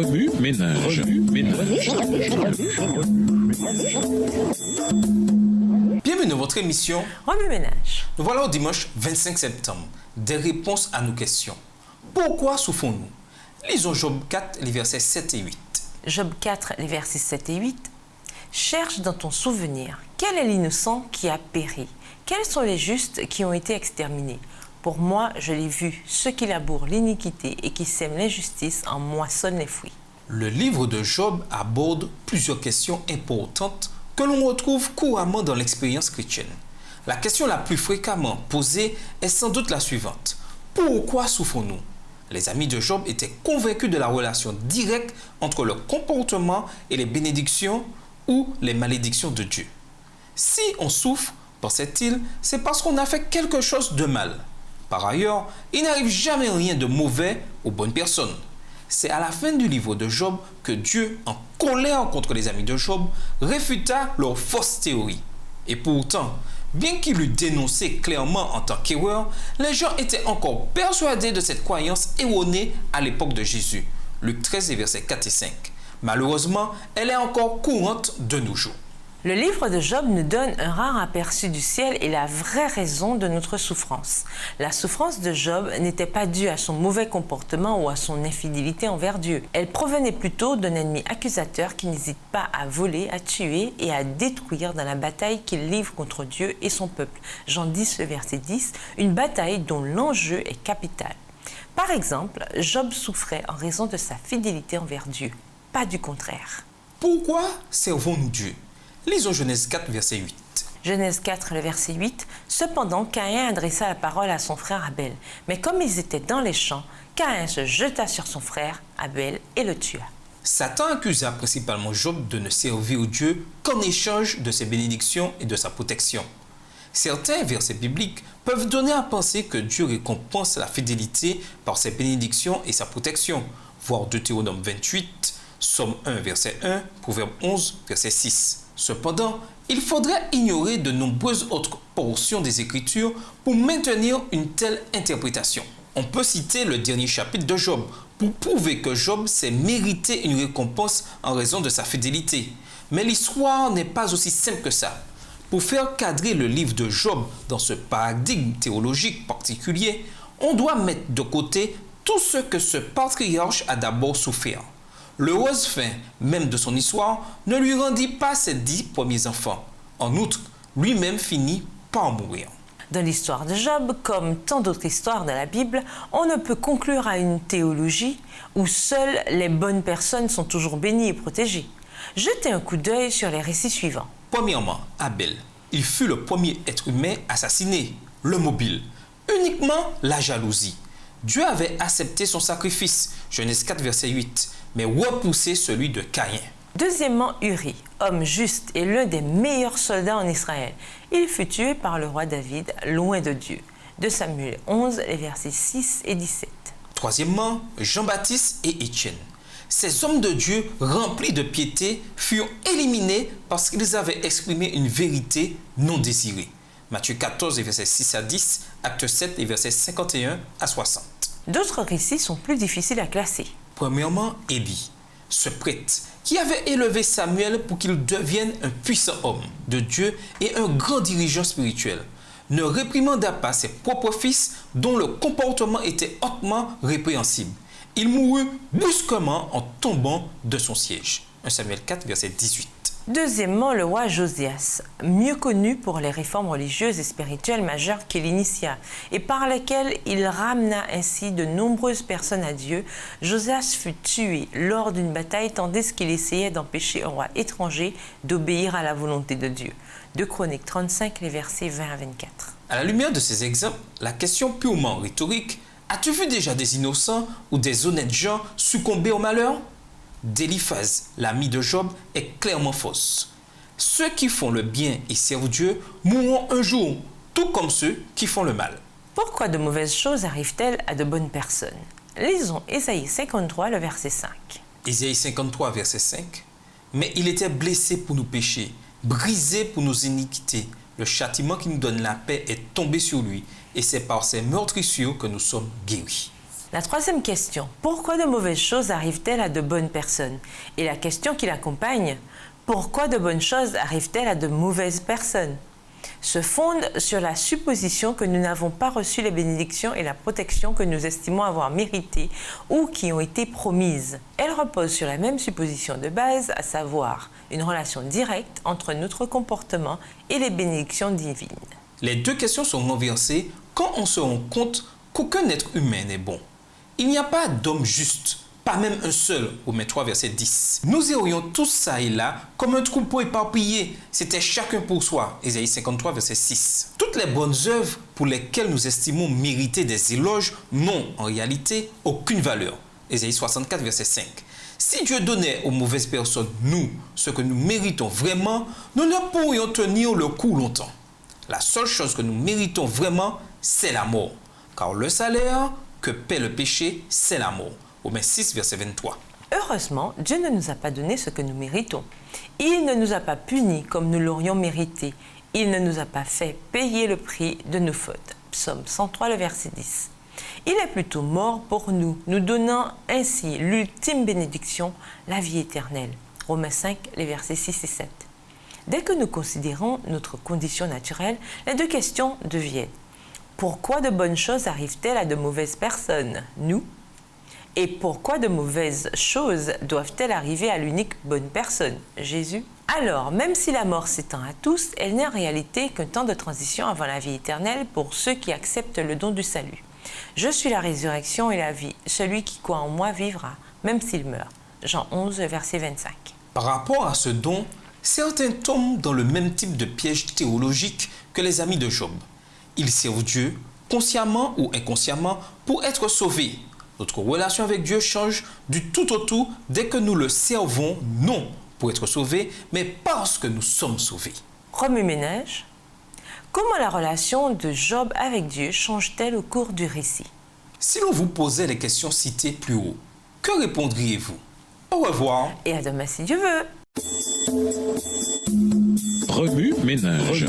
Remue ménage. Bienvenue dans votre émission Remue ménage. Nous voilà au dimanche 25 septembre. Des réponses à nos questions. Pourquoi souffrons-nous? Lisons Job 4, les versets 7 et 8. Job 4, les versets 7 et 8. Cherche dans ton souvenir, quel est l'innocent qui a péri? Quels sont les justes qui ont été exterminés? Pour moi, je l'ai vu, ceux qui labourent l'iniquité et qui sèment l'injustice en moissonnent les fruits. Le livre de Job aborde plusieurs questions importantes que l'on retrouve couramment dans l'expérience chrétienne. La question la plus fréquemment posée est sans doute la suivante. Pourquoi souffrons-nous? Les amis de Job étaient convaincus de la relation directe entre le comportement et les bénédictions ou les malédictions de Dieu. Si on souffre, pensait-il, c'est parce qu'on a fait quelque chose de mal. Par ailleurs, il n'arrive jamais rien de mauvais aux bonnes personnes. C'est à la fin du livre de Job que Dieu, en colère contre les amis de Job, réfuta leurs fausses théories. Et pourtant, bien qu'il eût dénoncé clairement en tant qu'erreur, les gens étaient encore persuadés de cette croyance erronée à l'époque de Jésus. Luc 13, versets 4 et 5. Malheureusement, elle est encore courante de nos jours. Le livre de Job nous donne un rare aperçu du ciel et la vraie raison de notre souffrance. La souffrance de Job n'était pas due à son mauvais comportement ou à son infidélité envers Dieu. Elle provenait plutôt d'un ennemi accusateur qui n'hésite pas à voler, à tuer et à détruire dans la bataille qu'il livre contre Dieu et son peuple. Jean 10, le verset 10, une bataille dont l'enjeu est capital. Par exemple, Job souffrait en raison de sa fidélité envers Dieu, pas du contraire. Pourquoi servons-nous Dieu? Lisons Genèse 4, verset 8. Genèse 4, le verset 8. Cependant, Caïn adressa la parole à son frère Abel. Mais comme ils étaient dans les champs, Caïn se jeta sur son frère Abel et le tua. Satan accusa principalement Job de ne servir Dieu qu'en échange de ses bénédictions et de sa protection. Certains versets bibliques peuvent donner à penser que Dieu récompense la fidélité par ses bénédictions et sa protection. Voir Deutéronome 28, Somme 1, verset 1, Proverbe 11, verset 6. Cependant, il faudrait ignorer de nombreuses autres portions des Écritures pour maintenir une telle interprétation. On peut citer le dernier chapitre de Job pour prouver que Job s'est mérité une récompense en raison de sa fidélité. Mais l'histoire n'est pas aussi simple que ça. Pour faire cadrer le livre de Job dans ce paradigme théologique particulier, on doit mettre de côté tout ce que ce patriarche a d'abord souffert. L'heureuse fin même de son histoire ne lui rendit pas ses 10 premiers enfants. En outre, lui-même finit par mourir. Dans l'histoire de Job, comme tant d'autres histoires de la Bible, on ne peut conclure à une théologie où seules les bonnes personnes sont toujours bénies et protégées. Jetez un coup d'œil sur les récits suivants. Premièrement, Abel. Il fut le premier être humain assassiné. Le mobile. Uniquement la jalousie. Dieu avait accepté son sacrifice, Genèse 4, verset 8, mais repoussé celui de Caïn. Deuxièmement, Uri, homme juste et l'un des meilleurs soldats en Israël. Il fut tué par le roi David, loin de Dieu. 2 Samuel 11, les versets 6 et 17. Troisièmement, Jean-Baptiste et Étienne. Ces hommes de Dieu remplis de piété furent éliminés parce qu'ils avaient exprimé une vérité non désirée. Matthieu 14, versets 6 à 10, Acte 7, versets 51 à 60. D'autres récits sont plus difficiles à classer. Premièrement, Élie, ce prêtre qui avait élevé Samuel pour qu'il devienne un puissant homme de Dieu et un grand dirigeant spirituel, ne réprimanda pas ses propres fils dont le comportement était hautement répréhensible. Il mourut brusquement en tombant de son siège. 1 Samuel 4, verset 18. Deuxièmement, le roi Josias, mieux connu pour les réformes religieuses et spirituelles majeures qu'il initia et par lesquelles il ramena ainsi de nombreuses personnes à Dieu. Josias fut tué lors d'une bataille tandis qu'il essayait d'empêcher un roi étranger d'obéir à la volonté de Dieu. 2 Chroniques 35, les versets 20 à 24. À la lumière de ces exemples, la question purement rhétorique « As-tu vu déjà des innocents ou des honnêtes gens succomber au malheur ?» d'Éliphaz, l'ami de Job, est clairement fausse. Ceux qui font le bien et servent Dieu mourront un jour, tout comme ceux qui font le mal. Pourquoi de mauvaises choses arrivent-elles à de bonnes personnes? Lisons Ésaïe 53, le verset 5. Ésaïe 53, verset 5. Mais il était blessé pour nos péchés, brisé pour nos iniquités. Le châtiment qui nous donne la paix est tombé sur lui, et c'est par ses meurtrissures que nous sommes guéris. La troisième question, pourquoi de mauvaises choses arrivent-elles à de bonnes personnes? Et la question qui l'accompagne, pourquoi de bonnes choses arrivent-elles à de mauvaises personnes? Se fonde sur la supposition que nous n'avons pas reçu les bénédictions et la protection que nous estimons avoir méritées ou qui ont été promises. Elle repose sur la même supposition de base, à savoir une relation directe entre notre comportement et les bénédictions divines. Les deux questions sont renversées quand on se rend compte qu'aucun être humain n'est bon. Il n'y a pas d'homme juste, pas même un seul, Romains 3, verset 10. Nous errions tous ça et là comme un troupeau éparpillé. C'était chacun pour soi, Ésaïe 53, verset 6. Toutes les bonnes œuvres pour lesquelles nous estimons mériter des éloges n'ont en réalité aucune valeur, Ésaïe 64, verset 5. Si Dieu donnait aux mauvaises personnes, nous, ce que nous méritons vraiment, nous ne pourrions tenir le coup longtemps. La seule chose que nous méritons vraiment, c'est la mort. Car le salaire que paie le péché, c'est la mort. Romains 6, verset 23. Heureusement, Dieu ne nous a pas donné ce que nous méritons. Il ne nous a pas punis comme nous l'aurions mérité. Il ne nous a pas fait payer le prix de nos fautes. Psaume 103, le verset 10. Il est plutôt mort pour nous, nous donnant ainsi l'ultime bénédiction, la vie éternelle. Romains 5, les versets 6 et 7. Dès que nous considérons notre condition naturelle, les deux questions deviennent: pourquoi de bonnes choses arrivent-elles à de mauvaises personnes, nous? Et pourquoi de mauvaises choses doivent-elles arriver à l'unique bonne personne, Jésus? Alors, même si la mort s'étend à tous, elle n'est en réalité qu'un temps de transition avant la vie éternelle pour ceux qui acceptent le don du salut. Je suis la résurrection et la vie. Celui qui croit en moi vivra, même s'il meurt. Jean 11, verset 25. Par rapport à ce don, certains tombent dans le même type de piège théologique que les amis de Job. Ils servent Dieu, consciemment ou inconsciemment, pour être sauvés. Notre relation avec Dieu change du tout au tout dès que nous le servons, non pour être sauvés, mais parce que nous sommes sauvés. Remue-ménage. Comment la relation de Job avec Dieu change-t-elle au cours du récit? Si l'on vous posait les questions citées plus haut, que répondriez-vous? Au revoir. Et à demain si Dieu veut. Remue-ménage.